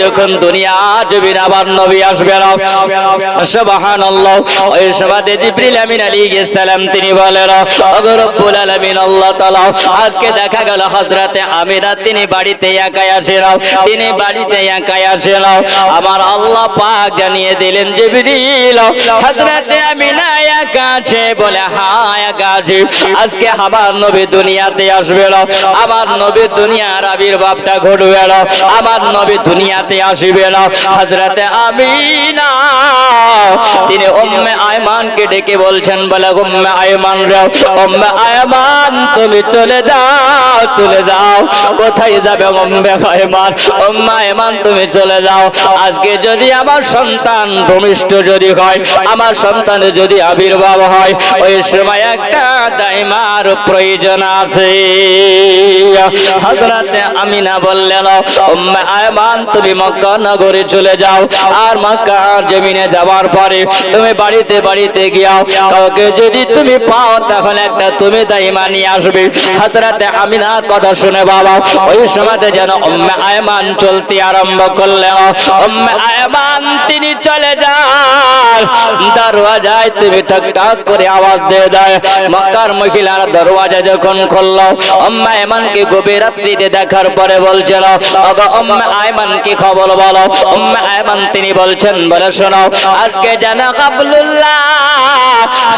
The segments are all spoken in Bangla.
যখন দুনিয়া জমিন আবার নবী আসবেন সুবহানাল্লাহ ওই সময়তে জিবরিল আমিন আলাইহিস সালাম তিনি বলেন ওগো রব্বুল আলামিন আল্লাহ তাআলা আজকে দেখা গেল হযরতে আমিনা তিনি বাড়িতে একাই আসেন তিনি বাড়িতে একাই আসেন আমার আল্লাহ পাক জানিয়ে দিলেন জিবরিল হযরতে আমিনা একা আছে বলে হ্যাঁ একা আছে আজকে আমার নবী দুনিয়াতে আসবেন আমার নবী দুনিয়ার আবির্ভাবটা ঘটবে আমার নবী দুনিয়াতে আসবেন হযরতে আমিনা তিনি উম্মে আয়মানকে ডেকে বলছেন বলে উম্মে আয়মান রে উম্মে আয়মান তুমি চলে যাও কোথায় যাবে উম্মে আয়মান তুমি চলে যাও আজকে যদি আমার সন্তান ভূমিষ্ঠ যদি হয় আমার সন্তানের যদি আবির্ভাব হয় ওই সময় একটা দাইমার প্রয়োজন আছে হযরতে আমিনা বললেন উম্মে আয়মান তুমি মক্কা নগরে চলে যাও আর মক্কা জমিনে যাওয়ার পরে তুমি বাড়িতে বাড়িতে গিয়াও কাউকে যদি তুমি পাও তাহলে একটা তুমি দাইমা নিয়ে আসবে হযরতে আমিনার কথা শুনে বাবা ওই সময়তে যেন উম্মে আয়মান চলতে আরম্ভ করলেন উম্মে আয়মান তিনি চলে যান দরওয়াজায় তুমি ঠক ঠক করে আওয়াজ দিয়ে দেয় মক্কার মহিলার দরওয়াজা যখন খুললো উম্মে আয়মানকে গভীর রাত্রিতে দেখার পরে বলছিল ওগো উম্মে আয়মান কি খবর বলো উম্মে আয়মান তিনি বলছেন বলে শোনো আজকে জানা কাবুল্লাহ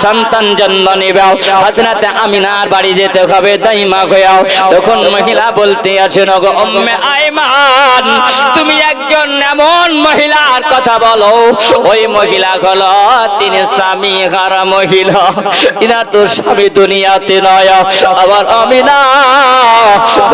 সন্তান জন্ম নিবে হযরতে আমিনার বাড়ি যেতে হবে দাইমা হইয়াও তখন মহিলা বলতে আছেন ওগো উম্মে আয়মান তুমি একজন এমন মহিলার কথা বলো ওই মহিলা হলো তিনি স্বামী হারা মহিলা ইনা তো স্বামী দুনিয়াতে নয় আবার আমিনা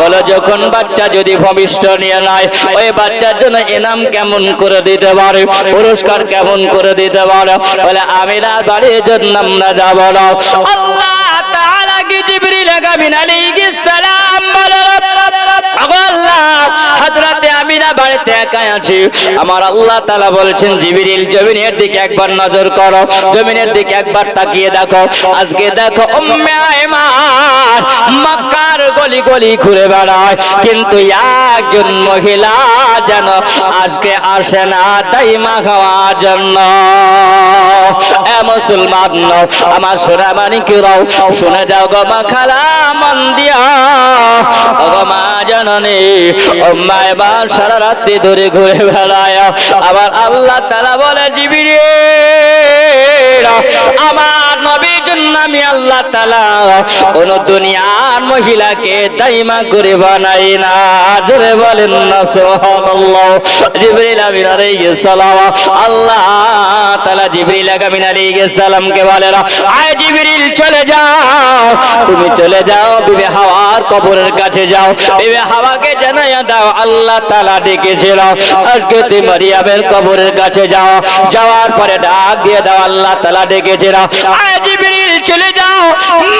বলো যখন বাচ্চা যদি ভবিষ্য নিয়ে নাই ওই বাচ্চার জন্য ইনাম কেমন করে দিতে পারে পুরস্কার কেমন করে দিতে পারে বলে আমিনার বাড়ির জন্য আমরা যাব না আল্লাহ তাআলা কি জিবরিল আমিন আলাইহিস সালাম বলে আল্লাহ হযরতে আমিনা বাড়িতে একা আছে আমার আল্লাহ তাআলা বলছেন জিবরিল জমিনের দিকে একবার নজর করো জমিনের দিকে একবার তাকিয়ে দেখো আজকে দেখো উম্মে আয়মান মক্কার গলি গলি ঘুরে বেড়ায় কিন্তু একজন মহিলা যেন আজকে আসে না দাইমা খাওয়ার জন্য এ মুসলমান আমার সোনা মানিকেরাও শুনে যাও গো মা খালা মন দিয়া ওগো মা জননী উম্মে আয়মান সারা রাত্রি ধরে ঘুরে বেড়ায় আবার আল্লাহ তাআলা বলে জিবরিল আমার নবীর জন্য আমি আল্লাহ তাআলা কোন দুনিয়ার মহিলাকে দাইমা করে বানাই না জোরে বলেন না সুবহানাল্লাহ জিবরিল আমিন আলাইহিস সালাম আল্লাহ তাআলা জিবরিল আমিন আলাইহিস সালামকে বলেন আয় জিবরিল চলে যাও তুমি চলে যাও বিবি হাওয়ার কবরের কাছে যাও বিবি হাওয়াকে জানাইয়া দাও আল্লাহ তাআলা ডেকেছিল আজকে তুমি মারিয়ামের কবরের কাছে যাও যাওয়ার পরে ডাক দিয়ে দাও আল্লাহ তাআলা ডেকেছিল আয় জিবরিল চলে যাও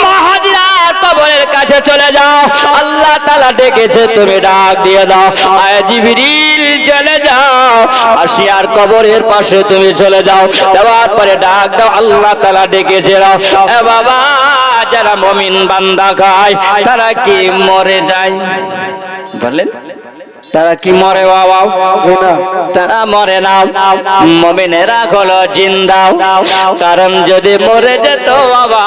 মা হাজরার কবরের কাছে চলে যাও আল্লাহ তাআলা ডেকেছে তুমি ডাক দিয়ে দাও আয় জিবরিল চলে যাও আসিয়ার কবরের পাশে তুমি চলে যাও যাওয়ার পরে ডাক দাও আল্লাহ তাআলা ডেকেছে এ বাবা যারা মুমিন বান্দা খায় তারা কি মরে যায় বলেন তারা কি মরে বাবা তারা মরে না মুমিনেরা হলো জিন্দা কারণ যদি মরে যেত বাবা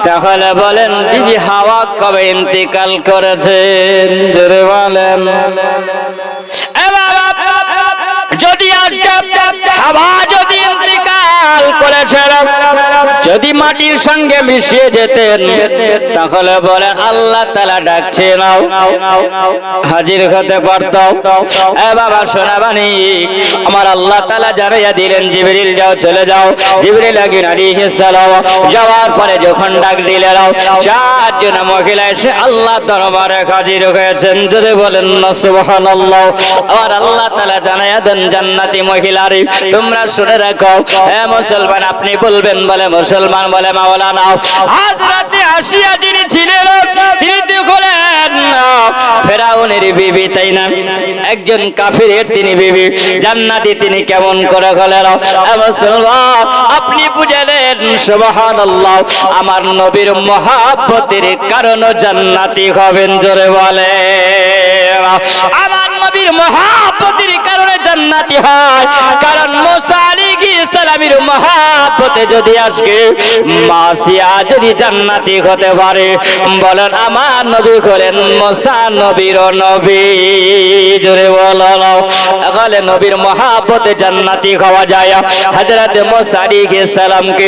তাহলে বলেন বিবি হাওয়া কবে ইন্তেকাল করেছেন জোরে বলেন এ বাবা যদি আজকে হাওয়া যদি ইন্তেকাল করেছেন যদি মাটির সঙ্গে মিশিয়ে যেতেন তাহলে বলেন আল্লাহ তাআলা ডাকছে নাও হাজির হতে পারত এ বাবা সোনা বাণী আমার আল্লাহ তাআলা জানাইয়া দিলেন জিবরিল যাও চলে যাও জিবরিল আলাইহিস সালাম যাওয়ার পরে যখন ডাক দিলেন চারজন মহিলা এসে আল্লাহ দরবারে হাজির হয়েছেন যদি বলেন না সুবহানাল্লাহ আর আল্লাহ তাআলা জানাইয়া দেন জান্নাতি মহিলারে তোমরা শুনে রাখো হে মুসলমান আপনি বলবেন বলে মুসলমান বলে মাওলানা হযরতে আসিয়া যিনি ছিলেন তিনি দেখলেন ফেরাউনের বিবি তাই না একজন কাফিরের তিনি বিবি জান্নাতি তিনি কেমন করে হলেন হে মুসলমান আপনি বুঝলেন সুবহানাল্লাহ আমার নবীর মহব্বতের কারণে জান্নাতি হবেন জোরে বলে আমার নবীর মহব্বতের জান্নাতি হয়। কারণ মুসা আলাইহিস সালামের মহব্বতে যদি আজকে মাসিয়া যদি জান্নাতি হতে পারে, বলেন আমার নবী করেন মুসা নবীর নবী, জোরে বলো। তাহলে নবীর মহব্বতে জান্নাতি হওয়া যায়। হযরত মুসা আলাইহিস সালামকে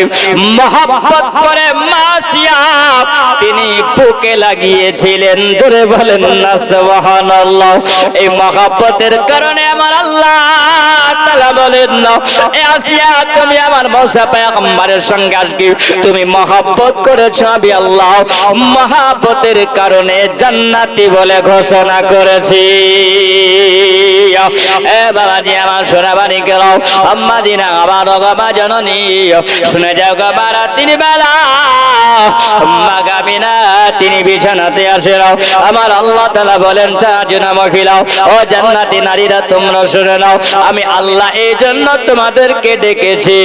মহব্বত করে মাসিয়া তিনি বুকে লাগিয়েছিলেন, জোরে বলেন না সুবহানাল্লাহ। এই মহব্বতের কারণে আমার আল্লাহ তাআলা বলেন না, এ আসিয়া তুমি আমার মুসা পয়গম্বরের সঙ্গে আজকে তুমি মহব্বত করেছো, আমি আল্লাহ মহব্বতের কারণে জান্নাতি বলে ঘোষণা করেছি। এ বাবাজি আমার সোনাবাড়ি গেল আম্মা দিনা আমার গবা জননী, শুনে যাও গবা রাত্রি বেলা মাগামিনা তিনি বিছানাতে আসেন। আমার আল্লাহ তাআলা বলেন চারজনা মহিলা ও জান্নাতি নারীরা তোমরা শুনে নাও, আমি আল্লাহ এই জন্য তোমাদেরকে ডেকেছি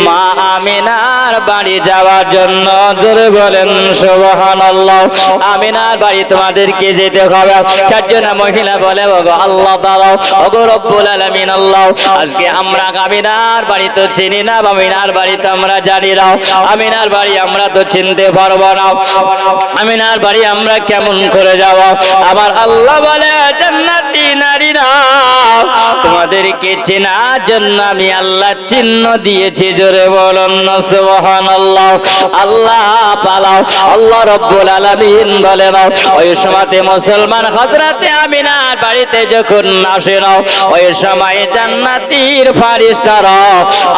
মা আমিনার বাড়ি যাওয়ার জন্য, জোরে বলেন সুবহানাল্লাহ। আমিনার বাড়ি তোমাদেরকে যেতে হবে। চারজনা মহিলা বলে ওগো আল্লাহ তাআলা, ওগো রব্বুল আলামিন আল্লাহ, আজকে আমরা আমিনার বাড়ি তো চিনি না, আমিনার বাড়ি তো আমরা জানি না, আমিনার বাড়ি আমরা তো চিনতে পারবো না, আমিনার বাড়ি আমরা কেমন করে যাব? আমার আল্লাহ বলে জান্নাতি নারীরা তোমাদেরকে চেনার জন্য আমি আল্লাহ চিহ্ন দিয়েছি, জোরে বলুন না সুবহানাল্লাহ। আল্লাহ পালাও আল্লাহ রব্বুল আলামিন বলেন ওই সময়তে মুসলমান হযরতে আমিনার বাড়িতে যখন আসেন, ওই সময় জান্নাতীর ফেরেশতারা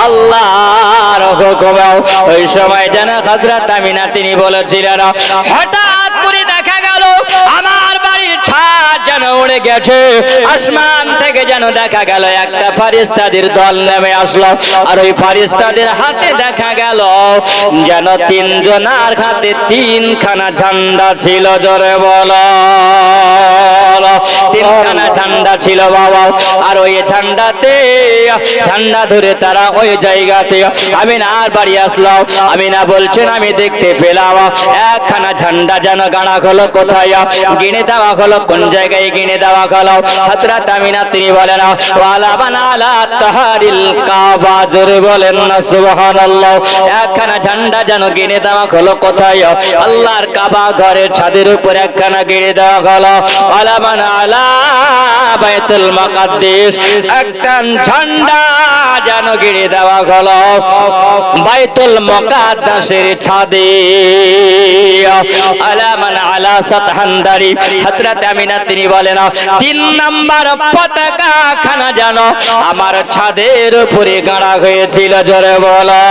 আল্লাহর হুকুমে ওই সময় যেন হযরত আমিনা তিনি বলেছিলেন, হঠাৎ করে দেখা গেল আমার বাড়ির ছাদ যেন উড়ে গেছে, আসমান থেকে যেন দেখা গেল একটা ফেরেশতাদের দল নেমে আসলো, আর ওই ফেরেশতাদের হাতে দেখা গেল যেন তিনজনের হাতে তিনখানা ঝান্ডা ছিল, জোরে বলো তিনখানা ঝান্ডা ছিল বাবা। আর ওই ঝান্ডাতে ঝান্ডা ধরে তারা ওই জায়গাতে আমিনার বাড়ি আসলো। আমিনা বলছেন আমি দেখতে পেলাম একখানা ঝান্ডা যেন গাড়া হলো, কোথায় গিনে দেওয়া হলো, কোন জায়গায় গিনে দেওয়া হলো? হযরত আমিনা তিনি বলেন ওয়ালা বানা আলা তাহারিল কাবা, জোরে বলেন না সুবহানাল্লাহ। একখানা ঝান্ডা যেন গিনে দেওয়া হলো, কোথায়? আল্লাহর কাবা ঘরের ছাদের উপর একখানা গিনে দেওয়া হলো। ওয়ালা বানা আলা বাইতুল মুকাদ্দাস, একটা ঝান্ডা যেন গিনে দেওয়া হলো বাইতুল মুকাদ্দাসের ছাদে। আলা মান আলা সাতহান্দারি, হযরত আমিনা তিনি বলেন তিন নাম্বার পতাকা খানা যেন আমার ছাদের উপরে গাড়া হয়েছিল, জোরে বলো।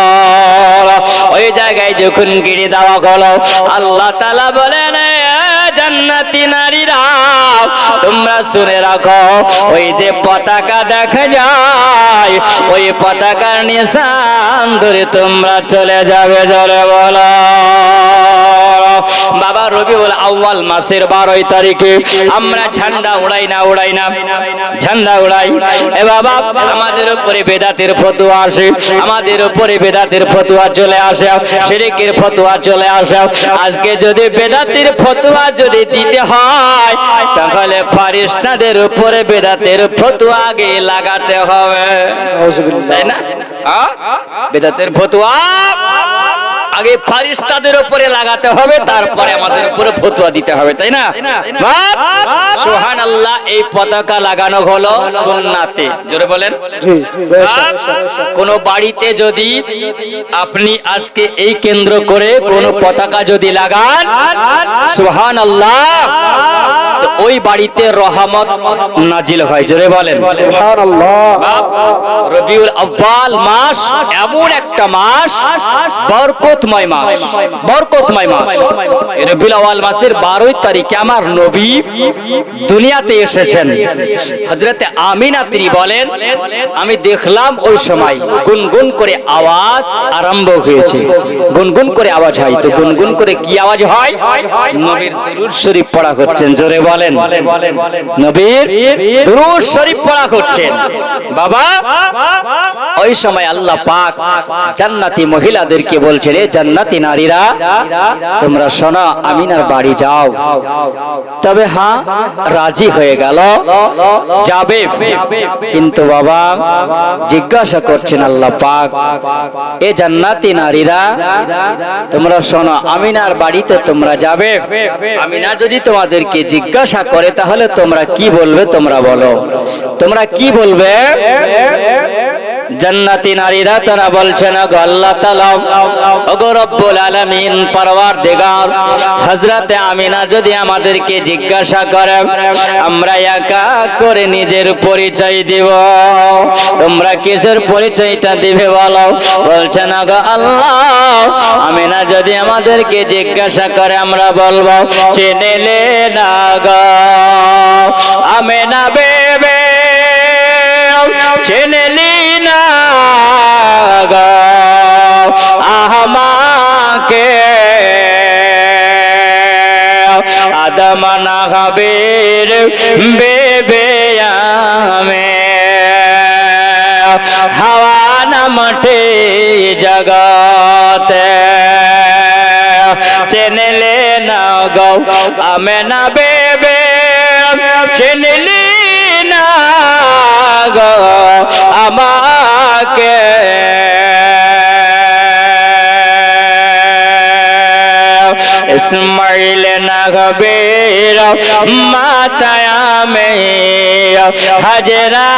ওই জায়গায় যখন গিরে দেওয়া হলো, আল্লাহ তাআলা বলেন জান্নাতি নারীরা তোমরা শুনে রাখো, ওই যে পতাকা দেখা যায় ওই পতাকার নিশান ধরে তোমরা চলে যাবে, জোরে বলো। বাবা রবিউল আউয়াল মাসের 12 তারিখে আমরা ঝান্ডা উড়াই না ঝান্ডা উড়াই। এ বাবা আমাদের উপরে বেদাতের ফতোয়া আসে, আমাদের উপরে বেদাতের ফতোয়া চলে আসে, শিরকের ফতোয়া চলে আসে। আজকে যদি বেদাতের ফতোয়া যদি দিতে হয় তাহলে ফেরেশতাদের উপরে বেদাতের ফতোয়া আগে লাগাতে হবে, তাই না? বেদাতের ফতোয়া আগে ফেরেশতাদের উপরে লাগাতে হবে, তারপরে আমাদের উপরে ফতোয়া দিতে হবে, তাই না? সুবহানাল্লাহ। এই পতাকা লাগানো হলো সুন্নাতে, জোরে বলেন। কোন বাড়িতে যদি আপনি আজকে এই কেন্দ্র করে কোন পতাকা যদি লাগান, সুবহানাল্লাহ, তো ওই বাড়িতে রহমত নাজিল হয়, জোরে বলেন সুবহানাল্লাহ। রবিউল আউয়াল মাস এমন একটা মাস, বরকতময় মাস, বরকতময় মাস। রবিউল আউয়াল মাসের 12 তারিখে আমার নবী দুনিয়াতে এসেছেন। হযরতে আমিনা তিনি বলেন আমি দেখলাম ওই সময় গুনগুন করে আওয়াজ আরম্ভ হয়েছে, গুনগুন করে আওয়াজ হয়। তো গুনগুন করে কি আওয়াজ হয়? নবীর দুরূদ শরীফ পড়া হচ্ছেন, জোরে বলেন নবীর দুরূদ শরীফ পড়া করছেন বাবা। ওই সময় আল্লাহ পাক জান্নাতি মহিলাদেরকে বলছেন, এ জান্নাতি নারীরা তোমরা শোনো, আমিনার বাড়ি যাও। তবে হ্যাঁ, রাজি হয়ে গেল, যাবে। কিন্তু বাবা জিজ্ঞাসা করছেন আল্লাহ পাক, এ জান্নাতি নারীরা তোমরা শোনো, আমিনার বাড়িতে তোমরা যাবে। আমিনা যদি তোমাদেরকে জিজ্ঞাসা করে তাহলে তোমরা কি বলবে? তোমরা বলো, তোমরা কি বলবে? জান্নাতি নারীরা তারা বলছেন, আল্লাহ তাআলা, ওগো রব্বুল আলামিন, পরওয়ারদিগার, হযরতে আমিনা যদি আমাদেরকে জিজ্ঞাসা করে আমরা একা করে নিজের পরিচয় দিব। তোমরা কিসের পরিচয়টা দিবে বলো? বলছেন, গো আল্লাহ, আমিনা যদি আমাদেরকে জিজ্ঞাসা করে আমরা বলবো, চিনলে না গো আমিনা বেবে, চিনলি না গো আমাকে, আদম না হাবির বেবে আমি, হাওয়া না মাটি জগতে, চিনলে না গো আমিনা বেবে, চিনলি না গো আমাকে, ইসমাইল নবীর মাতায়ামে হাজরা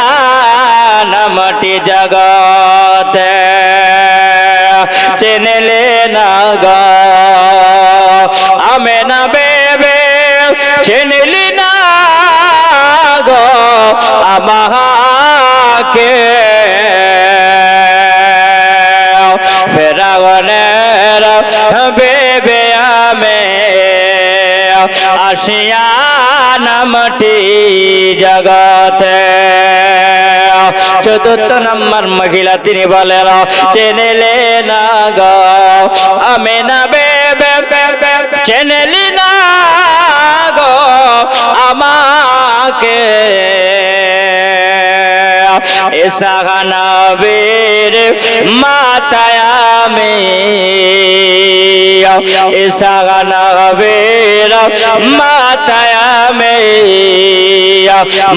নামটি জগতে, চিনলে না গো আমিনা বেবে, চিনলি না গো আমাকে, ফেরাউনের বেবে আমি, আসিয়া নামটি জগতে। চতুর্থ নম্বর মহিলা তিনি বলেন, চিনলে না গো আমিনা বেবে, চিনলি না গো আমাকে, ইসহাক নবীর মাতায়ামে, ইসহাক নবীর মাতায়ামে,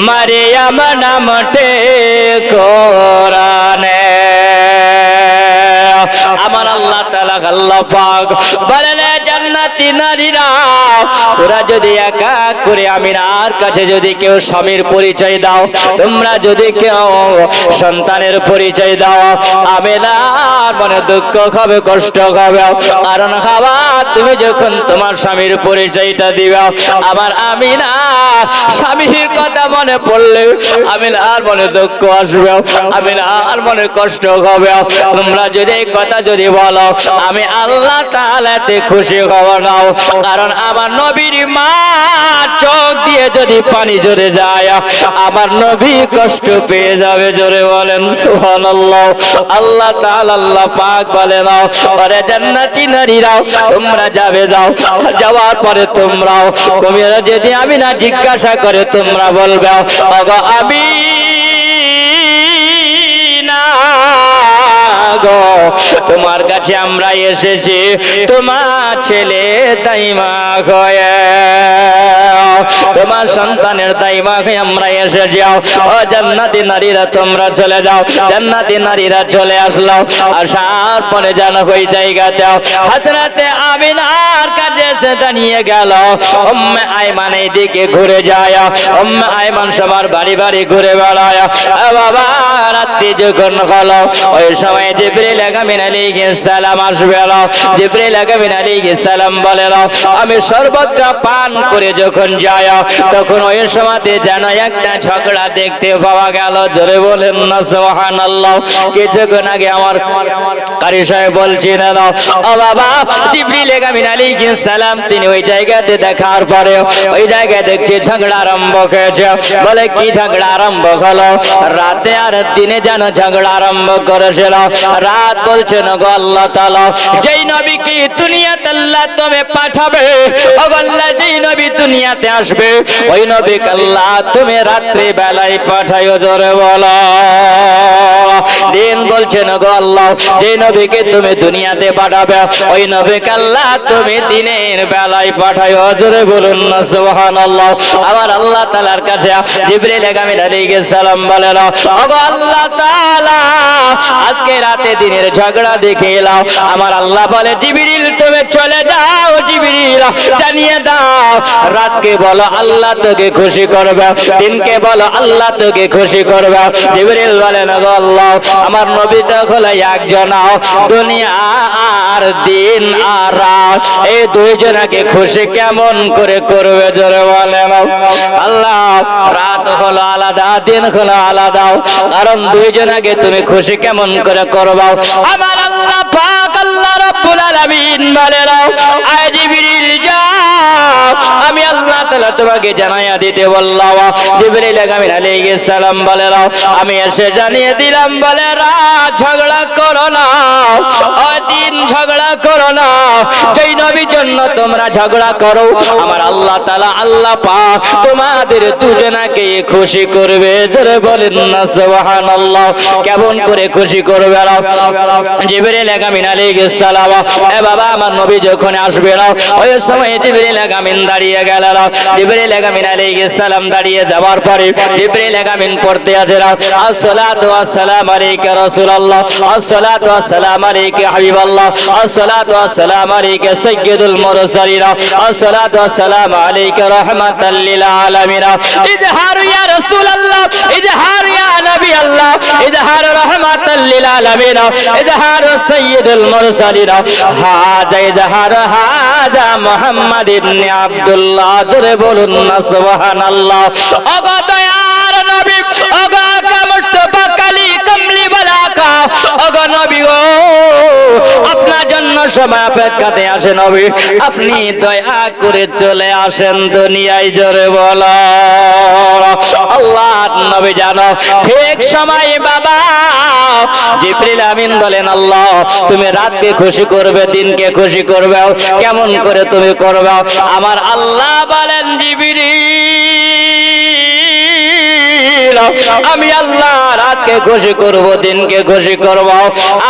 মারিয়াম নামটি কোরআনে। আমার আল্লাহ তাআলা আল্লাহ পাক বলেন, জান্নাতি নারীরা তোরা যদি একা করে আমিনার কাছে যদি কেউ স্বামীর পরিচয় দাও, তোমরা যদি কেউ সন্তানের পরিচয় দাও, আমিনার মনে দুঃখ হবে, কষ্ট হবে। কারণ হাওয়া তুমি যখন তোমার স্বামীর পরিচয়টা দিবা, আমার আমিনা স্বামীর কথা মনে পড়লে আমিনার মনে দুঃখ আসবে, আমিনার মনে কষ্ট হবে। তোমরা যদি এই কথা যদি বলো, আমি আল্লাহ তাআলাতে খুশি হব না। কারণ আমার নবীর মা চোখ দিয়ে যদি পানি ঝরে যায়, আমার নবী কষ্ট পেয়ে যাবে। জোরে বলেন সুবহানাল্লাহ। আল্লাহ তাআলা আল্লাহ পাক বলেন, ওরে জান্নাতি নারীরা তোমরা যাবে, যাও, যাওয়ার পরে তোমরাও কবিরা যদি আমি না জিজ্ঞাসা করে তোমরা বলবে, ওগো আমি গো তোমার কাছে আমরা এসেছি, তোমার ছেলে দাইমা হয়ে, তোমার সন্তানের দাইমা হয়ে আমরা এসে যাও। ও জান্নাতি নারীরা তোমরা চলে যাও। জান্নাতি নারীরা চলে আসলো, আসার পরে যেন ওই জায়গাতেও হযরতে আমিনার কাছে এসে দাঁড়িয়ে গেল। উম্মে আয়মান এইদিকে ঘুরে যায়, উম্মে আয়মান সবার বাড়ি বাড়ি ঘুরে বেড়ায়। বাবা রাত্রি যখন হলো, ওই সময় জিবরিল আমিন আলাইহিস সালাম আসবে। জিবরিল আমিন আলাইহিস সালাম বলে, আমি শরবতটা পান করে যখন যাই, তখন ওই সময়তে যেন একটা ঝগড়া দেখতে পাওয়া গেল। জোরে বলেন না সুবহানাল্লাহ। কিছুক্ষণ আগে আমার কারি সাহেব বলছিলেন, ও বাবা জিবরিল আমিন আলাইহিস সালাম তিনি ওই জায়গাতে দেখার পরে ওই জায়গায় দেখছে ঝগড়া আরম্ভ হয়েছে। বলে কি ঝগড়া আরম্ভ হলো? রাতে আর দিনে যেন কেন ঝগড়া আরম্ভ করেছিল? রাত বলছেন গো আল্লাহ তাআলা, যেই নবীকে দুনিয়াতে আল্লাহ তুমি পাঠাবে, ও আল্লাহ যেই নবী দুনিয়াতে আসবে ওই নবীকে আল্লাহ তুমি রাত্রি বেলায় পাঠাইও, জোরে বলো। দিন বলছেন গো আল্লাহ, যেই নবীকে তুমি দুনিয়াতে পাঠাবে ওই নবীকে আল্লাহ তুমি দিনের বেলায় পাঠাইও, জোরে বলুন না সুবহানাল্লাহ। আমার আল্লাহ তাআলার কাছে জিবরিল আমিন আলাইহিস সালাম বলেন, ও গো আল্লাহ তাআলা, আজকে রাতে দিনের ঝগড়া দেখে এলাম। আমার আল্লাহ বলে, জিবরিল তুমি চলে যাও, জিবরিল জানিয়ে দাও, রাতকে বলো আল্লাহ তোকে খুশি করবে, দিনকে বলো আল্লাহ তোকে খুশি করবে। জিবরিল বলেন, গো আল্লাহ, আমার নবী তো হলো একজন, দুনিয়া আর দিন আর রাত এই দুইজনকে খুশি কেমন করে করবে, জোরে বলেন। আল্লাহ, রাত হলো আলাদা, দিন হলো আলাদা, কারণ দুইজনকে তুমি খুশি কেমন করে করবা? আমার আল্লাহ পাক আল্লাহ রাব্বুল আলামিন বলেন, আয় জিবরিল যাও, আমি আল্লাহ তাআলা তোমাকে জানাইয়া দিতে বললাম। জিবরিল আমিন আলাইহিস সালাম বলেন, আমি এসে জানিয়ে দিলাম, বলে রাত ঝগড়া করো না, ওই দিন ঝগড়া করো না, যেই নবীর জন্য তোমরা ঝগড়া করো আমার আল্লাহ তাআলা আল্লাহ পাক তোমাদের দুজনকে খুশি করবে, জোরে বলেন না সুবহানাল্লাহ। কেমন করে খুশি করবে? জিবরিল আমিন আলাইহিস সালাম, এ বাবা, আমার নবী যখন আসবে ওই সময় জিবরিল আমিন দাঁড়িয়ে গেলেন। জিবরিল আমিন আলাইহিস সালাম দাঁড়িয়ে যাওয়ার পরে জিবরিল আমিন পড়তে আছে, আসসালাতু ওয়াসসালামু আলাইকা রাসূলুল্লাহ, আসসালাতু ওয়াসসালামু আলাইকা হাবিবাল্লাহ, আসসালাতু ওয়াসসালামু আলাইকা সাইয়্যিদুল মুরসালিন, আসসালাতু ওয়াসসালামু আলাইকা রাহমাতাল লিল আলামিন। ইজহার ইয়া রাসূলুল্লাহ, ইজহার ইয়া নবী আল্লাহ, ইজহার রাহমাতাল লিল আলামিন, ইজহার সাইয়্যিদুল মুরসালিন, হাজা ইজহার হাজা মুহাম্মদ ইবনে আব্দুল্লাহ, জোরে বলুন না সুবহানাল্লাহ। ওগো দয়ার নবী, ওগো মুস্তাফা কালী কমলি বালাকা, ওগো নবী গো, আপনার জন্য সবাই অপেক্ষাতে আসে নবী, আপনি দয়া করে চলে আসেন দুনিয়ায়, জোরে বলো। আল্লাহ নবী জানো ঠিক সময় বাবা জিবরিল আমিন বলেন, আল্লাহ তুমি রাতকে খুশি করবে, দিনকে খুশি করবে, কেমন করে তুমি করবে? আমার আল্লাহ বলেন, জিবরিল আমি আল্লাহ রাতকে খুশি করব, দিনকে খুশি করব।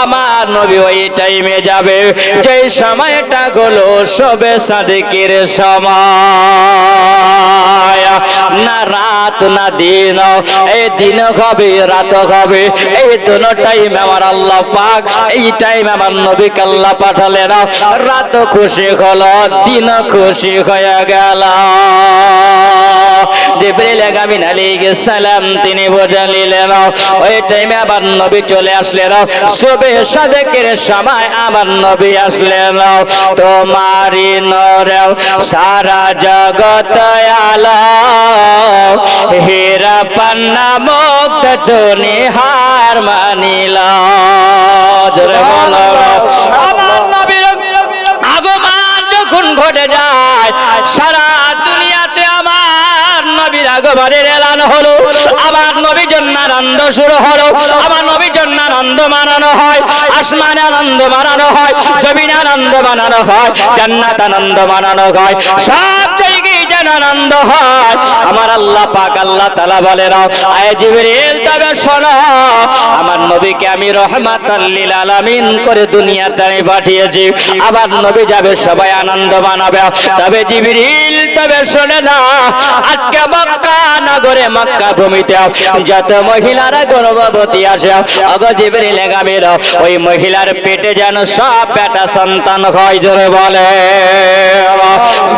আমার নবী ওই টাইমে যাবে যেই সময়টা হলো শবে সাদিকের সময়, না রাত না দিন, এই দিন হবে রাত হবে, এই দুটো টাইম আমার আল্লাহ পাক এই টাইম আমার নবীকে আল্লাহ পাঠালেন। রাত খুশি হলো, দিন খুশি হয়ে গেল। জিবরিল আমিন আলাইহিস সালাম তিনি বুঝে নিলেন, ওই টাইমে আবার নবী চলে আসলেন, শবে সাদেকের সময় আমার নবী আসলেন। তোমারই নূরে সারা জগৎ আলো, হীরা পান্না মুক্ত চুনি হার মানিল, জোরে বলো। আমার নবীর আগমন যখন ঘটে যায়, সারা দুনিয়াতে আমার নবীর আগমনের এলান হলো, আমার নবীর জন্য আনন্দ শুরু হলো, আমার নবীর জন্য আনন্দ মানানো হয়, আসমানে আনন্দ মানানো হয়, জমিনে আনন্দ মানানো হয়, জান্নাত আনন্দ মানানো হয়, সব জায়গায় যেন আনন্দ হয়। আমার আল্লাহ পাক আল্লাহ তাআলা বলেন, আয় জিবরিল তবে শোনো, আমার নবীকে আমি রহমাতাল লিল আলামিন করে দুনিয়াতে আমি পাঠিয়েছি, আবার নবী যাবে সবাই আনন্দ মানাবে। তবে জিবরিল তবে শোনে না, আজকে মক্কা নগরে মক্কা ভূমিতে যত মহিলারা গর্ভবতী আসে, ওগো জিবরিল আমিন ওই মহিলার পেটে যেন সব বেটা সন্তান হয়, জোরে বলে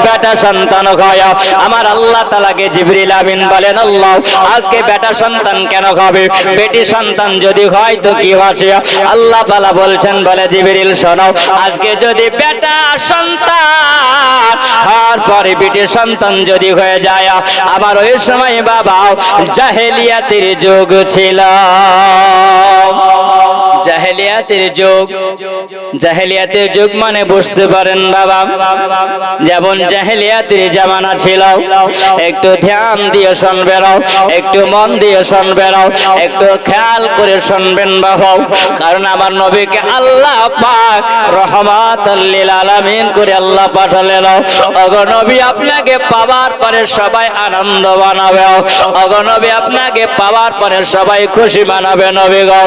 বেটা সন্তান হয়। আমার আল্লাহ তাআলাকে জিবরিল আমিন বলেন, আল্লাহ আজকে বেটা সন্তান কেন হবে? বেটি সন্তান যদি হয় তো কি হচ্ছে? আল্লাহ তাআলা বলছেন, বলে জিবরিল শোনো, আজকে যদি বেটা সন্তান আর পরে বেটি সন্তান যদি হয়ে যায়, আবার ওই সময় বাবা জাহেলিয়াতের যুগ ছিল, জাহেলিয়াত জাহেলিয়াতের যুগ। জাহেলিয়াতের যুগ মানে বুঝতে পারেন বাবা, যেমন জাহেলিয়াতের জামানা ছিল। একটু ধ্যান দিয়ে শুনবেন, একটু মন দিয়ে শুনবেন, একটু খেয়াল করে শুনবেন বাবা, কারণ আমার নবীকে আল্লাহ পাক রহমাতাল লিল আলামিন করে আল্লাহ পাঠালেন। ওগো নবী, আপনাকে পাওয়ার পরে সবাই আনন্দ বানাবে। ওগো নবী, আপনাকে পাওয়ার পরে সবাই খুশি বানাবে নবী গো।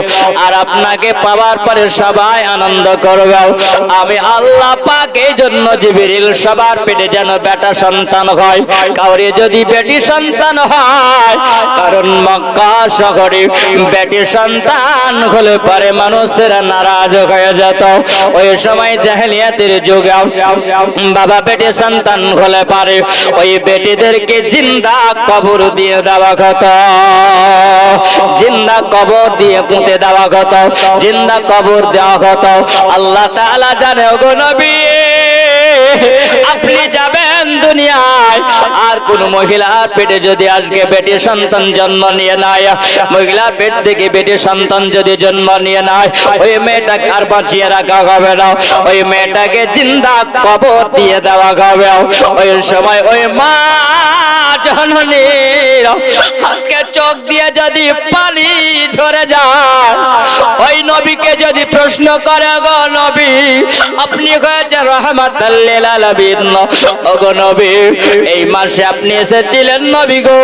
আর আপনাকে পাওয়ার পরে সবাই আনন্দ করবে। আমি আল্লাহ পাক এই জন্য জিবরিল সবার পেটে যেন বেটা সন্তান হয়, কাউরে যদি বেটি সন্তান হয়, কারণ মক্কা শহরে বেটি সন্তান হলে পরে মানুষেরা নারাজ হয়ে যেত। ওই সময় জাহেলিয়াতের যুগে বাবা বেটি সন্তান হলে পারে ওই বেটিদেরকে জিন্দা কবর দিয়ে দেওয়া হতো, জিন্দা কবর দিয়ে পুঁতে দেওয়া হতো, জিন্দা কবর দেওয়া হতো। আল্লাহ তাআলা জানে ওগো নবী, আপনি যাবেন দুনিয়ায়, আর কোন মহিলার পেটে যদি আজকে বেটি সন্তান জন্ম নিয়ে নেয়, মহিলার পেট থেকে বেটি সন্তান যদি জন্ম নিয়ে নেয়, ওই মেয়েটাকে আর বাঁচিয়ে রাখা হবে না, ওই মেয়েটাকে জিন্দা কবর দিয়ে দেওয়া হবে। ওই সময় ওই মা জননীর আজকে চোখ দিয়ে যদি পানি ঝরে যায়, ওই নবীকে যদি প্রশ্ন করে গো নবী, আপনি হয়েছে রহমাতাল লিল আলামিন, ওগো নবী এই মাসে আপনি এসেছিলেন নবী গো,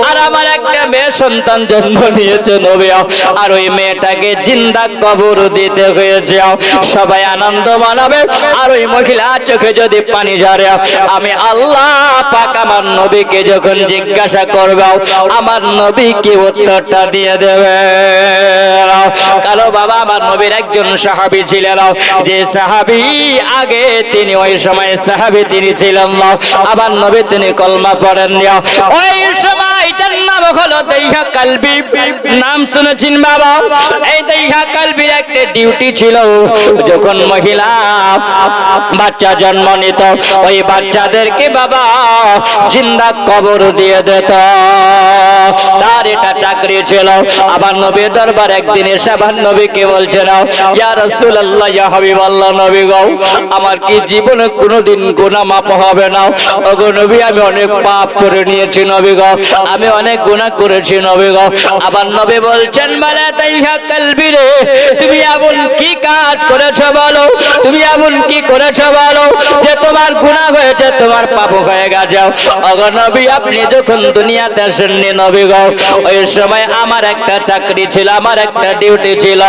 আর আমার একটা মেয়ে সন্তান জন্ম নিয়েছে নবী, আর ওই মেয়েটাকে জিন্দা কবর দিতে হয়েছে। সবাই আনন্দ মানাবে, আর ওই মহিলা চোখে যদি পানি ঝরে, আমি আল্লাহ পাক আমার নবীকে যখন জিজ্ঞাসা করবে, আমার নবী কি উত্তরটা দিয়ে দেবে? কারণ বাবা আমার নবীর একজন সাহাবী ছিলেন, যে সাহাবী আগে তিনি ওই সময় সাহাবী তিনি ছিলেন না, আবার নবী তিনি কলমা পড়েন না। ওই সময় যার নাম হলো দাইহা কালবি, নাম শুনেছেন বাবা? এই দাইহা কালবির একটা ডিউটি ছিল, যখন মহিলা বাচ্চা জন্ম নিত, ওই বাচ্চাদেরকে বাবা জিন্দা কবর দিয়ে দিত, তার এটা চাকরি ছিল। আবার নবীর দরবার একদিন এসে আবার নবীকে বলছেন, ইয়া রাসূলুল্লাহ, ইয়া হাবিবাল্লাহ, নবী গো, আমার কি জীবনে কোনোদিন গুনাহ মাফ হবে না? ওগো নবী, আমি অনেক পাপ করে নিয়েছি নবী গো, আমি অনেক গুনাহ করেছি নবী গো। আবার নবী বলছেন, বলে দাইহা কালবি রে, তুমি এমন কি কাজ করেছো বলো, তুমি এমন কি করেছো বলো যে তোমার গুনাহ হয়েছে, তোমার পাপ হয়ে গেছে? ওগো নবী, আপনি যখন দুনিয়াতে আসেননি নবী গো, ওই সময় আমার একটা চাকরি ছিল, আমার একটা ডিউটি ছিল,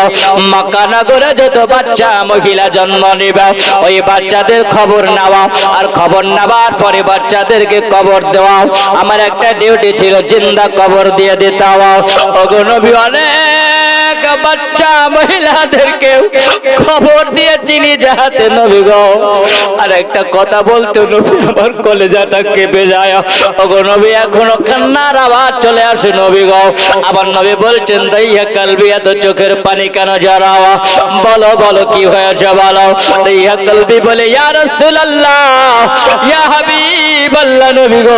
মক্কা নগরে যত বাচ্চা মহিলা জন্ম নিবে, ওই বাচ্চাদের খবর নেওয়া, আর খবর নেওয়ার পরে বাচ্চাদেরকে কবর দেওয়া, আমার একটা ডিউটি ছিল, জিন্দা কবর দিয়ে দিতে। ওগো নবী, অনেক বাচ্চা মহিলাদেরকে খবর দিয়েছিনি যাহাতে নবী গো, আর একটা কথা বলতে নবী আমার কলেজাটা কেঁপে যায়। ওগো নবী, এখনো কান্নার আওয়াজ চলে আসে নবী গো। আবার নবী বলছেন, দাইহা কালবি, এত চোখের পানি কেন জড়াও? বলো বলো কি হয়েছে বলো। দাইহা কালবি বলে, ইয়া রাসূলুল্লাহ, ইয়া হাবিবাল্লাহ, নবী গো,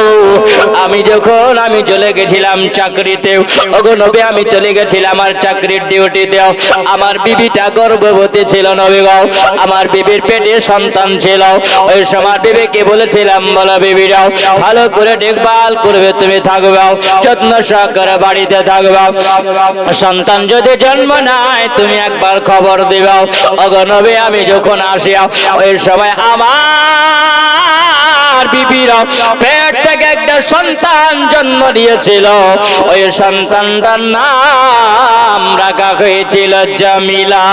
আমি চলে গেছিলাম চাকরিতে, ওগো নবী, আমি চলে গেছিলাম আমার চাকরির ডিউটিতে, আমার বিবিটা গর্ভবতী ছিল নবী গো, আমার বিবির পেটে সন্তান ছিল। ওই সময় বিবিকে বলেছিলাম, বলো বিবিরা ভালো করে দেখভাল করবে, তুমি থাকবে, যত্ন সহকারে বাড়িতে থাকবে, সন্তান যদি জন্ম নেয় তুমি একবার খবর দিবে। ওগো নবী, আমি যখন আসি ওই সময় আমার বিবিরা পেট থেকে একটা সন্তান জন্ম দিয়েছিল, ওই সন্তানটার নাম রাখা হয়েছিল জামিলা,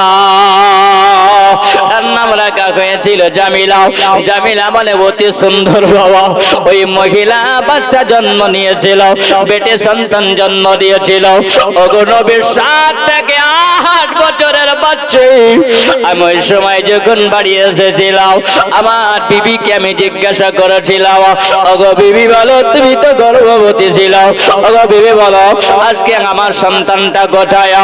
তার নাম রাখা হয়েছিল জামিলা। জামিলা মানে অতি সুন্দর বাবা। ওই মহিলা বাচ্চা জন্ম নিয়েছিল, বেটে সন্তান জন্ম দিয়েছিল। ওগো নবী, 7 থেকে 8 বছরের বাচ্চা। আমি ওই সময় যখন বাড়ি এসেছিলাম, আমার বিবিকে আমি জিজ্ঞাসা করেছিলাম, ওগো বিবি বলো, তুমি তো গর্ভবতী ছিল, ওগো বিবি বলো আজকে আমার সন্তানটা কোথায়?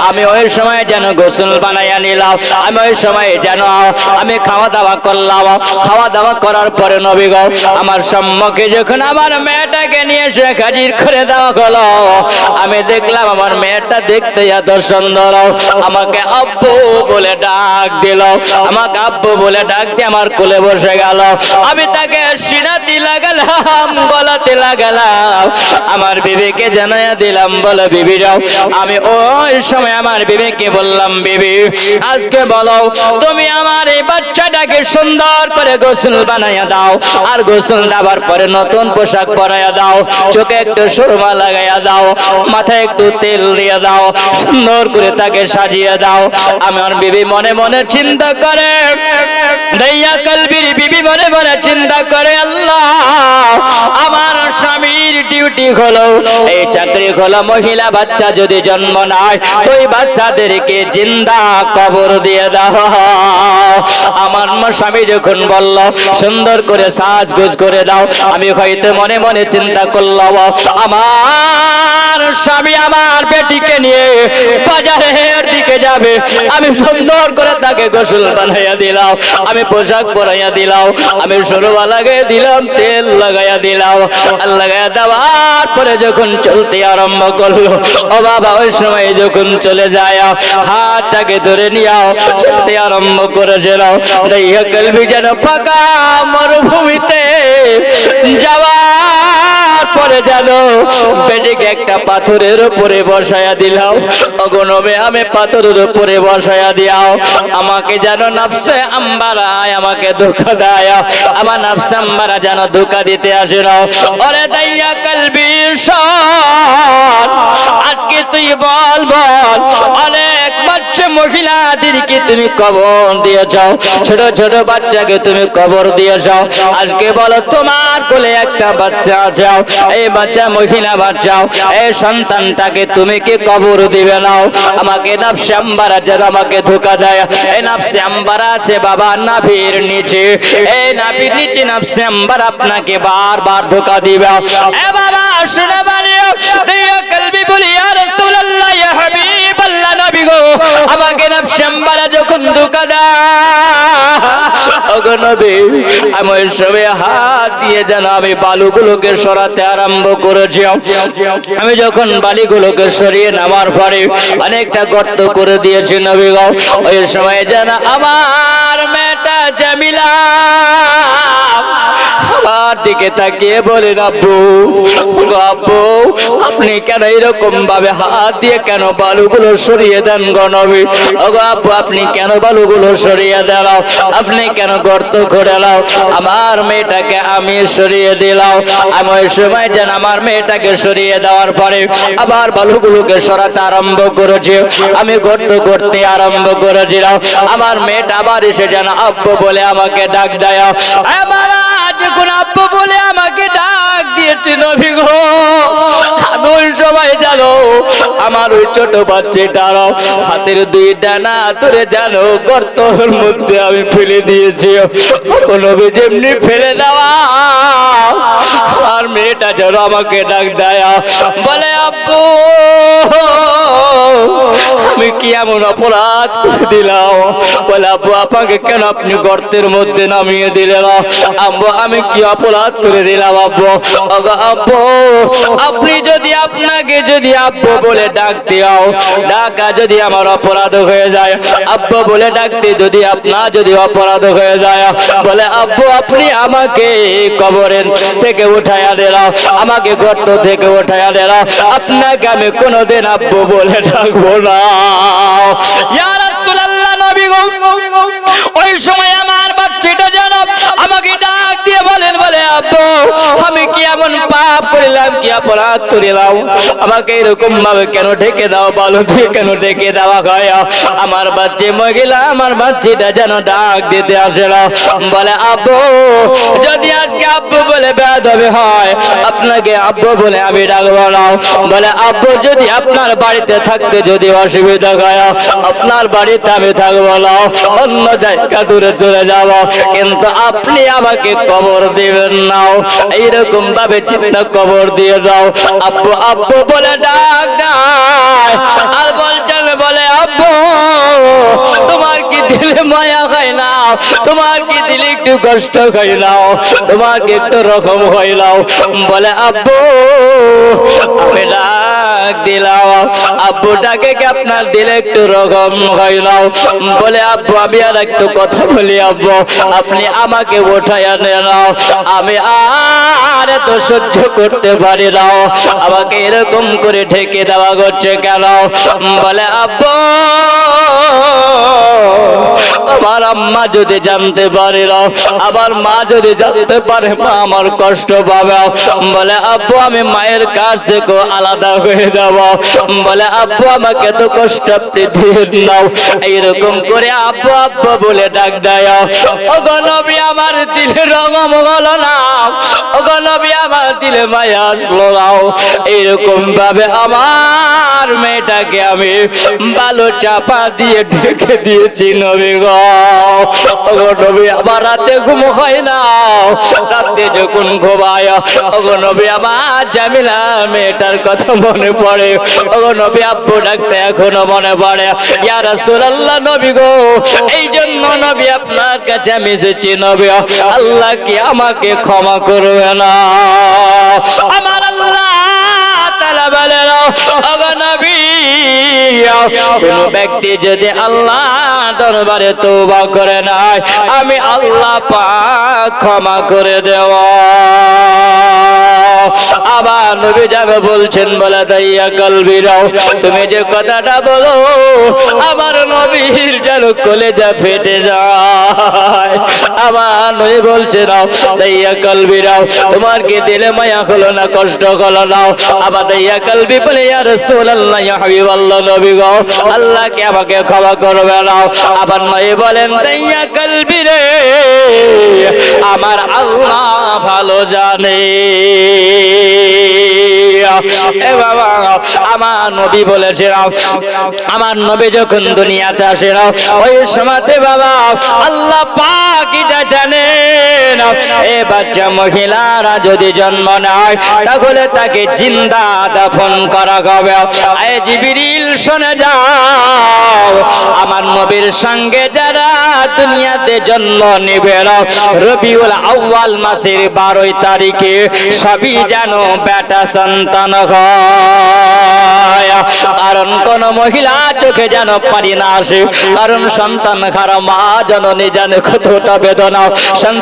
আমি ওই সময় যেন গোসল বানাইয়া নিলাম, আমি ওই সময় যেন দাও। আমি খাওয়া দাওয়া করলাম। খাওয়া দাওয়া করার পরে নবী গো আমার সম্মুখে যখন আমার মেয়েটাকে নিয়ে এসে হাজির করে দেওয়া হলো, আমি দেখলাম আমার মেয়েটা দেখতে এত সুন্দর। আমাকে আব্বু বলে ডাক দিল। আমাকে আব্বু বলে ডাক দিয়ে আমার কোলে বসে গেল। আমি তাকে সিনাতে লাগালাম, গলাতে লাগালাম। আমার বিবিকে জানাইয়া দিলাম, বলো বিবি যাও। আমি ওই সময় আমার বিবিকে বললাম, বিবি আজকে বলো তুমি আমার এই বাচ্চাটাকে সুন্দর করে গোসল বানাইয়া দাও, আর গোসল দেওয়ার পরে নতুন পোশাক পরাইয়া দাও, চোখে একটু সুরমা লাগাইয়া দাও, মাথায় একটু তেল দিয়ে দাও, সুন্দর করে তাকে সাজিয়ে দাও। আমার বিবি মনে মনে চিন্তা করে, দইয়া কলবির বিবি মনে মনে চিন্তা করে, আল্লাহ আমার স্বামীর ডিউটি হলো, এই চাকরি হলো, মহিলা বাচ্চা যদি জন্ম নেয় তো এই বাচ্চাদেরকে জিন্দা কবর দিয়ে দাও। আমার স্বামী যখন বলল সুন্দর করে সাজগোজ করে দাও, আমি হয়তো মনে মনে চিন্তা করলাম আমার স্বামী আমার বেটিকে নিয়ে বাজারের দিকে যাবে, আমি সুন্দর করে তাকে গোসল বানাইয়া দিলাম, আমি পোশাক পরাইয়া দিলাম, আমি সুরমা লাগাইয়া দিলাম, তেল লাগাইয়া দিলাম। লাগাইয়া দেওয়ার পরে যখন চলতে আরম্ভ করলো, ও বাবা ওই সময় যখন চলে যায় হাতটাকে ধরে নিয়াও চলতে আরম্ভ করেছিল। দইয়া কলবি যেন ফাঁকা মরুভূমিতে যাওয়ার পরে যেন বেটিকে একটা পাথরের উপরে বসায়া দিলাম। ওগো নবী আমি পাথরের উপরে বসায়া দিয়াও, আমাকে যেন নাফসে আম্বারায় আমাকে ধোঁকা দেয়, আমার নাফসে আম্বারা যেন ধোঁকা দিতে আসে না। ওরে দইয়া কলবি শোন, আজকে তুই বল বল অনেক বাচ্চা মহিলাদেরকে তুমি কবর দিয়েছ, ছোট ছোট বাচ্চাকে তুমি কবর দিয়েছ, আজকে বলো তোমার কোলে একটা বাচ্চা আছে, এই বাচ্চা মহিলা বাচ্চা এই সন্তানটাকে তুমি কি কবর দিবে নাও? আমাকে নাফসে আম্বারা যেন আমাকে ধোঁকা দেয়। এই নাফসে আম্বারা আছে বাবা নাভির নিচে, এই নাভির নিচে নাফসে আম্বারা আপনাকে বারবার ধোঁকা দিবে। এ বাবা শুনে বানিও, দইয়া কলবি বলি ইয়া রাসূলুল্লাহ ইয়া হাবিবাল্লাহ নবী গো আমাকে নাফসে আম্বারা যখন ধোঁকা দেয়, ওগো নবী আমি ওই সময় হাত দিয়ে যেন আমি বালুগুলোকে সরাতে আরম্ভ করেছি। আমি যখন বালিগুলোকে সরিয়ে নামার পরে অনেকটা গর্ত করে দিয়েছি নবী গো, ওই সময় যেন আমার মেয়েটা জামিলা আমার দিকে তাকিয়ে বলে, আব্বু আব্বু আপনি কেন এরকম ভাবে হাত দিয়ে কেন বালুগুলো সরিয়ে দেন গো নবী? ওগো আব্বু আপনি কেন বালুগুলো সরিয়ে দেন? আপনি কেন গর্ত করে দাও? আমার মেয়েটাকে আমি সরিয়ে দিলাম। আমি ওই সময় যেন আমার মেয়েটাকে সরিয়ে দেওয়ার পরে আবার বালুগুলোকে সরাতে আরম্ভ করেছি, আমি গর্ত করতে আরম্ভ করেছিলাম। আমার মেয়েটা আবার এসে যেন আব্বু বলে আমাকে ডাক দেয়। যখন আব্বু বলে আমাকে ডাক দিয়েছে নবী গো, আমি ওই সময় জানো আমার ওই ছোট বাচ্চাটার হাতের দুই ডানা ধরে জানো গর্তের মধ্যে আমি ফেলে দিয়েছি। নবী যেমনি ফেলে দেওয়া আমার মেয়েটা যেন আমাকে ডাক দেয়, বলে আব্বু আমি কি এমন অপরাধ করে দিলাম? বলে আব্বু আপনাকে কেন আপনি গর্তের মধ্যে নামিয়ে দিলেন? আব্বু আমি কি অপরাধ করে দিলাম আব্বু? আব্বু আপনি যদি আপনাকে যদি আব্বু বলে ডাকতে হও, ডাকা যদি আমার অপরাধ হয়ে যায়, আব্বু বলে ডাকতে যদি আপনার যদি অপরাধ হয়ে যায়, বলে আব্বু আপনি আমাকে কবরের থেকে উঠাইয়া দিলাম, আমাকে গর্ত থেকে উঠাইয়া দিলাম, আপনাকে আমি কোনোদিন আব্বু বলে ডাকবো না। ইয়া রাসূলুল্লাহ নবী গো ওই সময় আমার বাচ্চাটা যেন আমাকে ডাক দিয়ে বলেন, বলে আব্বু আমি কি এমন পাপ করিলাম, কি অপরাধ করিলাম, আমাকে এরকম ভাবে কেন ঢেকে দাও, বালু দিয়ে কেন ঢেকে দেওয়া হয়? আমার বাচ্চা মহিলা আমার বাচ্চাটা যেন ডাক দিতে আসে, বলে আব্বু যদি আজকে আব্বু বলে বেয়াদবি হয় আপনাকে আব্বু বলে আমি ডাকবো না। বলে আব্বু যদি আপনার বাড়িতে থাকতে যদি অসুবিধা হয় আপনার বাড়িতে আমি থাকবো না, অন্য জায়গা দূরে চলে যাব, কিন্তু আপনি আমাকে কবর দিবেন না। এইরকম ভাবে চিন্তা কবর দিয়ে যাও। আব্বু আব্বু বলে ডাক দেয় আর বলছেন, বলে আব্বু তোমার কি দিলে মায়া হয় না? তোমাকে দিলে একটু কষ্ট হইলাও, তোমাকে একটু রকম হইলাও। বলে আব্বু আমি ডাক দিলাম, আব্বু ডাকে কি আপনার দিলে একটু রকম হইলাও? বলে আব্বু আমি আর একটু কথা বলি আব্বু, আপনি আমাকে উঠাইয়া নাও, আমি আর এত সহ্য করতে পারি না, আমাকে এরকম করে ঢেকে দেওয়া করছে কেন? বলে আব্বু আমার আম্মা যদি জানতে পারে না, আমার মা যদি জানতে পারে মা আমার কষ্ট পাবে। বলে আব্বু আমি মায়ের কাছ থেকে আলাদা হয়ে যাব। বলে আব্বু আমাকে তো কষ্ট দিয়ে নাও, এইরকম করে আব্বু আব্বু বলে ডাক দেয়। ওগো নবী আমার দিলে রকম হলো না, ওগো নবী আমার দিলে মায়া আসলো না। এইরকম ভাবে আমার মেয়েটাকে আমি ভালো চাপা দিয়ে ঢেকে দিয়েছি নবী গো। ওগো নবী আমার রাতে ঘুম হয় না, রাতে যখন ঘুমায় ওগো নবী আমার জামিলা মেয়েটার কথা মনে পড়ে। ওগো নবী আব্বু ডাকতে এখনো মনে পড়ে। ইয়া রাসূলুল্লাহ নবী গো, এই জন্য নবী আপনার কাছে আমি এসেছি নবী, আল্লাহ কি আমাকে ক্ষমা করবে না? আমার আল্লাহ তাআলা বলেন ওগো নবী, কোন ব্যক্তি যদি আল্লাহ দরবারে তওবা করে নাই আমি আল্লাহ পাক ক্ষমা করে দেব। আবার নবী যাবে বলছেন বলে দাইয়া কলবিরাও, তুমি যে কথাটা বলো আমার নবীর যেন কলেজা ফেটে যায়। আমার নবী বলছেন দাইয়া কলবিরাও, তোমার কি দিলে মায়া হলো না, কষ্ট হলো না? আবার দাইয়া কলবি বলে ইয়া রাসূলুল্লাহ ইয়া হাবিবাল্লাহ নবী গো, আল্লাহ কি আমাকে ক্ষমা করবে না? আবার নবী বলেন দাইয়া কলবি রে, আমার আল্লাহ ভালো জানে। এ বাবা আমার নবী বলেছেন, আমার নবী যখন দুনিয়াতে আসেন ওই সময়তে বাবা আল্লাহ পাক এটা জানেন এ বাচ্চা মহিলারা যদি জন্ম নেয় তাহলে তাকে জিন্দা দাফন করা হবে। এ জিবরিল শুনে যাও, আমার নবীর সঙ্গে যারা দুনিয়াতে জন্ম নেবে রবিউল আউয়াল মাসের 12 তারিখে সবই যেন বেটা সন্তান হয়। কারণ কোন মহিলা চোখে যেন পারি না আসে, কারণ সন্তান হারা মা জননী জানে কতটা বেদনা।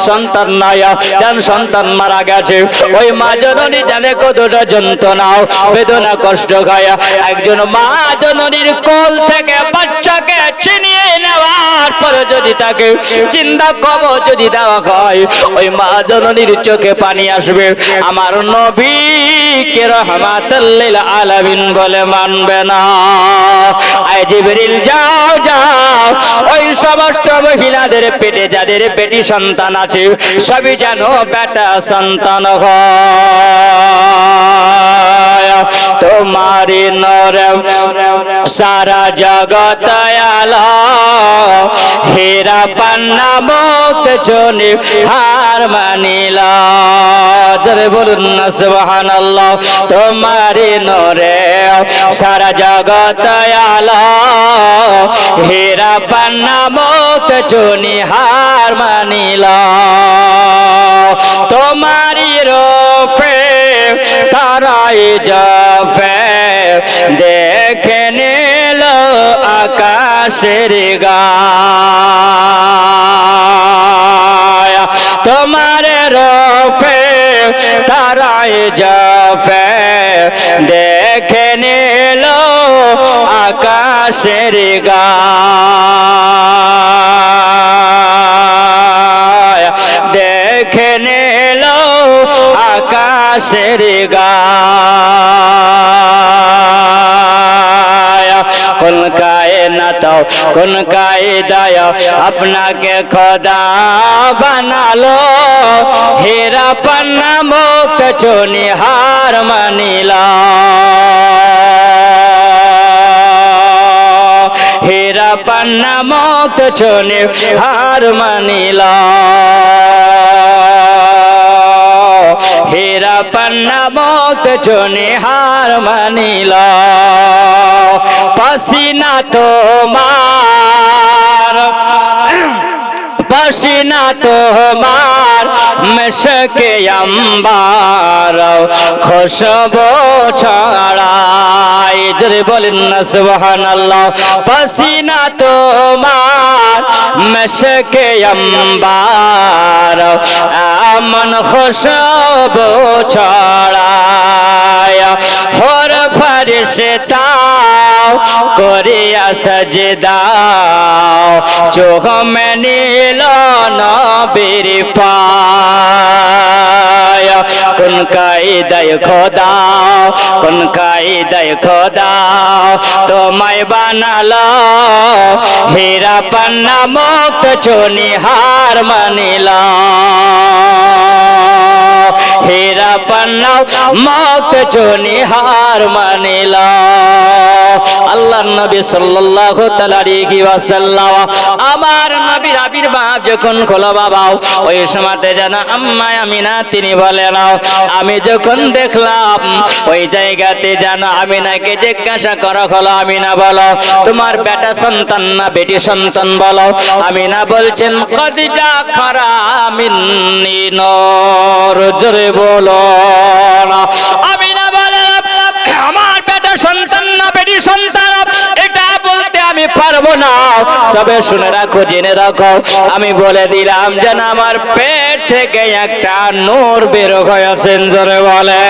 সন্তান নাই যান সন্তান মারা গেছে, ওই মা জননী জানে কতটা যন্ত্রণা বেদনা কষ্ট হয়। একজন মা জননীর কোল থেকে বাচ্চাকে ছিনিয়ে নেওয়ার পরে যদি তাকে জিন্দা কবর যদি দেওয়া হয় ওই মা জননীর চোখে পানি আসবে। আমার নবীকে রাহমাতুল লিল আলামিন বলে মানবে না। আয় জিবরিল যাও যাও, ওই সমস্ত মহিলাদের পেটে যাদের বেটি সন্তান আছে সবই যেন বেটা সন্তান হয়। তোমারি নরে সারা জগত আলো, হীরা পান্না মুক্ত চুনি হার মানিলা। জোরে বলুন না সুবহানাল্লাহ। তোমারি নরে সারা জগত আলো, হীরা পান্না মুক্ত চুনি হার মানিলা। তোমারি রূপে তারাই যাবে, দেখে নিল আকাশের গায়। তোমার রূপে তারাই যাবে, দেখে নিল আকাশের গায়, দেখে নিল আকাশের গায়। কোন কায়নাত কোন কায়দায় আপনাকে খোদা বানালো, হীরা পান্না মুক্ত চুনি হার মানিলা। হীরা পান্না মুক্ত চুনি হার মানিলা। হীরা পান্না মুক্ত চুনি হার মানিলা। পাসিনা তোমার পাসিনা তোমার মেশকে আম্বার খুশবু ছড়ায় জোরে বলেন না সুবহানাল্লাহ পাসিনা তোমার মেশকে আম্বার আমন খুশবু ছড়ায় হর ফরিশতা করিয়া সাজদা চোখ মে নীল নবীর পায় কোন কায়দায় খোদা কোন কায়দায় খোদা তোমায় বানালো হীরা পান্না মুক্ত চুনিহার মানিলা হীরা পান্না মুক্ত চুনিহার মানিলা আল্লাহর নবী সাল্লাল্লাহু তাআলা আলাইহি ওয়াসাল্লাম আমার নবীর আবির্ভাব যখন হলো বাবা ওই সময়তে জানা আম্মা আমিনা তিনি বলেন আমি যখন দেখলাম ওই জায়গাতে জানা আমিনাকে জিজ্ঞাসা করা হলো আমিনা বলো তোমার বেটা সন্তান না বেটি সন্তান বলো আমিনা বলছেন কদ যা খরা মিন্নি নূর জোরে বলো আমিনা বলেন আমার বেটা সন্তান না বেটি সন্তান এটা বলতে আমি পারবো না তবে শুনে রাখো জেনে রাখো আমি বলে দিলাম যেন আমার পেট থেকে একটা নূর বের হয়েছেন জোরে বলে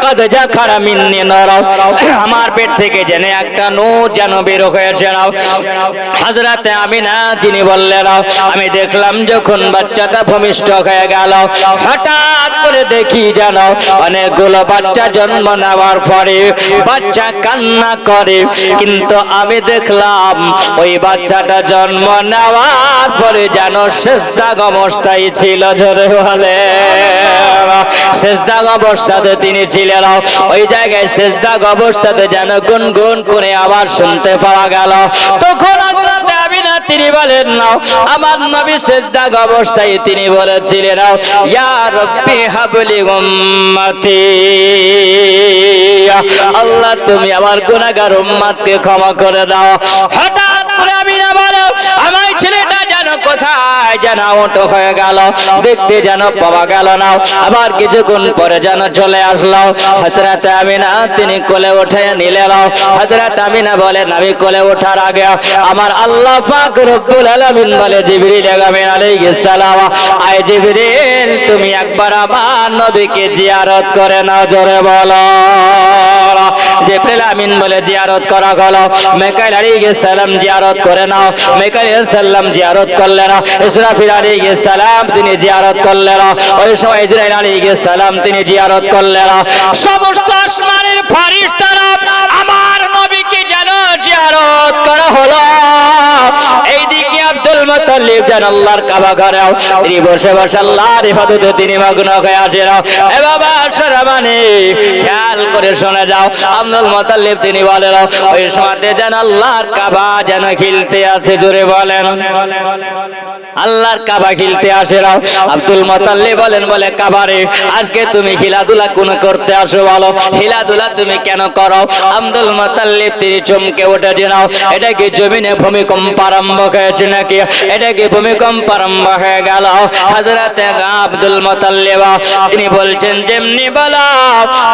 কদ জাখারা মিন্নি নূর আমার পেট থেকে যেন একটা নূর যেন বের হয়েছে হযরতে আমিনা তিনি বললেন আমি দেখলাম যখন বাচ্চাটা ভূমিষ্ঠ হয়ে গেল হঠাৎ করে দেখি যেন অনেকগুলো বাচ্চা জন্ম নেওয়ার পরে বাচ্চা কান্না করে কিন্তু আমি দেখলাম ওই বাচ্চাটা জন্ম নেওয়ার পরে যেন সেজদা অবস্থায় ছিল জোরে বলে সেজদা অবস্থাতে তিনি ছিলেন ওই জায়গায় সেজদা অবস্থাতে যেন গুনগুন করে আবার শুনতে পাওয়া গেল তখন হযরত আমিনা তিনি বলেন না আমার নবী সেজদা অবস্থায় তিনি বলেছিলেন ইয়া রাব্বি হাবলি উম্মতি আল্লাহ তুমি আমার গুনাহগার উম্মতকে ক্ষমা করে দাও হঠাৎ করে আমিনা বলে আমার ছেলেটা যেন কোথায় যেন ওটো হয়ে গেল দেখতে যেন পাওয়া গেল না আবার কিছুক্ষণ পরে যেন চলে আসলো হযরত আমিনা তিনি কোলে উঠে নিলেন হযরত আমিনা বলেন আমি কোলে ওঠার আগে আমার আল্লাহ পাক রব্বুল আলামিন বলে জিবরিল আমিন আলাইহিস সালাম আয় জিবরিল তুমি একবার আমার নবীকে জিয়ারত করে নাও জোরে বলো জিবরিল আমিন বলে জিয়ারত করা হলো মিকাইল আলাইহিস সালাম জিয়ারত করে নাও মিকাইল আলাইহিস সালাম জিয়ারত করলেন ইসরাফিল আলাইহিস সালাম তিনি জিয়ারত করলেন ওই সময় ইসরাইল আলাইহিস সালাম তিনি জিয়ারত করলেন সমস্ত আসমানের ফেরেশতারা আমার নবীকে যেন জিয়ারত করা হলো এইদিকে আব্দুল মুত্তালিব যেন আল্লাহর কাবা ঘরে তিনি বসে বসে আল্লাহর ইবাদতে তিনি মগ্ন হয়ে আছেন এ বাবা শরমানে খেয়াল করে শুনে যাও আব্দুল মুত্তালিব তিনি বলেন ওই সময়তে যেন আল্লাহর কাবা যেন খিলতে আছে জোরে বলেন আল্লাহর কাবা খিলতে আসে রাও আব্দুল মুত্তালিব বলেন বলে কাবারে আজকে তুমি খেলাধুলা কোন করতে আসো বলো খেলাধুলা তুমি কেন করো আব্দুল মুত্তালিব তিনি চমকে উঠে জানাও এটা কি জমিনে ভূমিকম্প আরম্ভ হয়েছে নাকি এটা কি ভূমিকম্প আরম্ভ হয়ে গেল হযরত আব্দুল মুত্তালিব তিনি বলছেন যেমনি বলো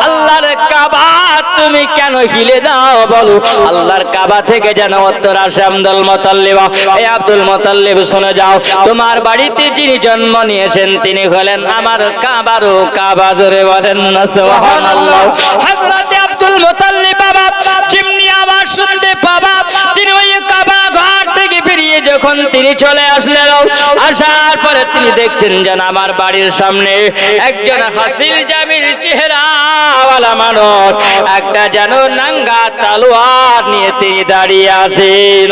আল্লাহর কাবা তুমি কেন হিলে দাও বলো আল্লাহর কাবা থেকে যেন উত্তর আসে আব্দুল মুত্তালিব এই আব্দুল মুত্তালিব শুনে যাও তোমার বাড়িতে যিনি জন্ম নিয়েছেন তিনি হলেন আমার কাবারও কাবা জোরে বলেন না সুবহানাল্লাহ হযরত আব্দুল মুত্তালিব বাবা যেমনি আবার শুনতে পাবা তিনি ওই কাবা ঘর থেকে বেরিয়ে যখন তিনি চলে আসলেন আসার পরে তিনি দেখছেন যেন আমার বাড়ির সামনে একজন হাসিল জামিল চেহারাওয়ালা মানুষ একটা যেন নাঙ্গা তলোয়ার নিয়ে তিনি দাঁড়িয়ে আছেন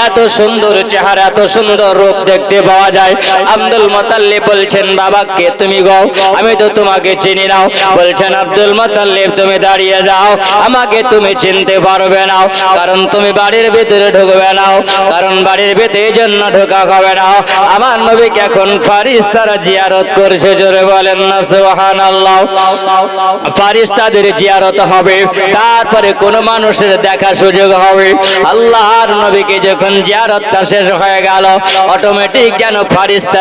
এত সুন্দর চেহারা এত সুন্দর রূপ দেখতে পাওয়া যায় আব্দুল মুত্তালিব বলছেন বাবা কে তুমি গো আমি তো তোমাকে চিনি না বলছেন আব্দুল মুত্তালিব তুমি দাঁড়িয়ে যাও আমাকে তুমি চিনতে পারবে না কারণ তুমি বাড়ির ভিতরে ঢুকবে না কারণ বাড়ির ভিতরে জন্য ঢোকা হবে না আমার নবীকে এখন ফারিস্তারা জিয়ারত করছে, জোরে বলেন না সুবহানাল্লাহ। ফারিস্তাদের জিয়ারত হবে, তারপরে কোন মানুষের দেখা সুযোগ হবে। আল্লাহর নবীকে যখন জিয়ারতটা শেষ হয়ে গেল, অটোমেটিক যেন ফারিস্তা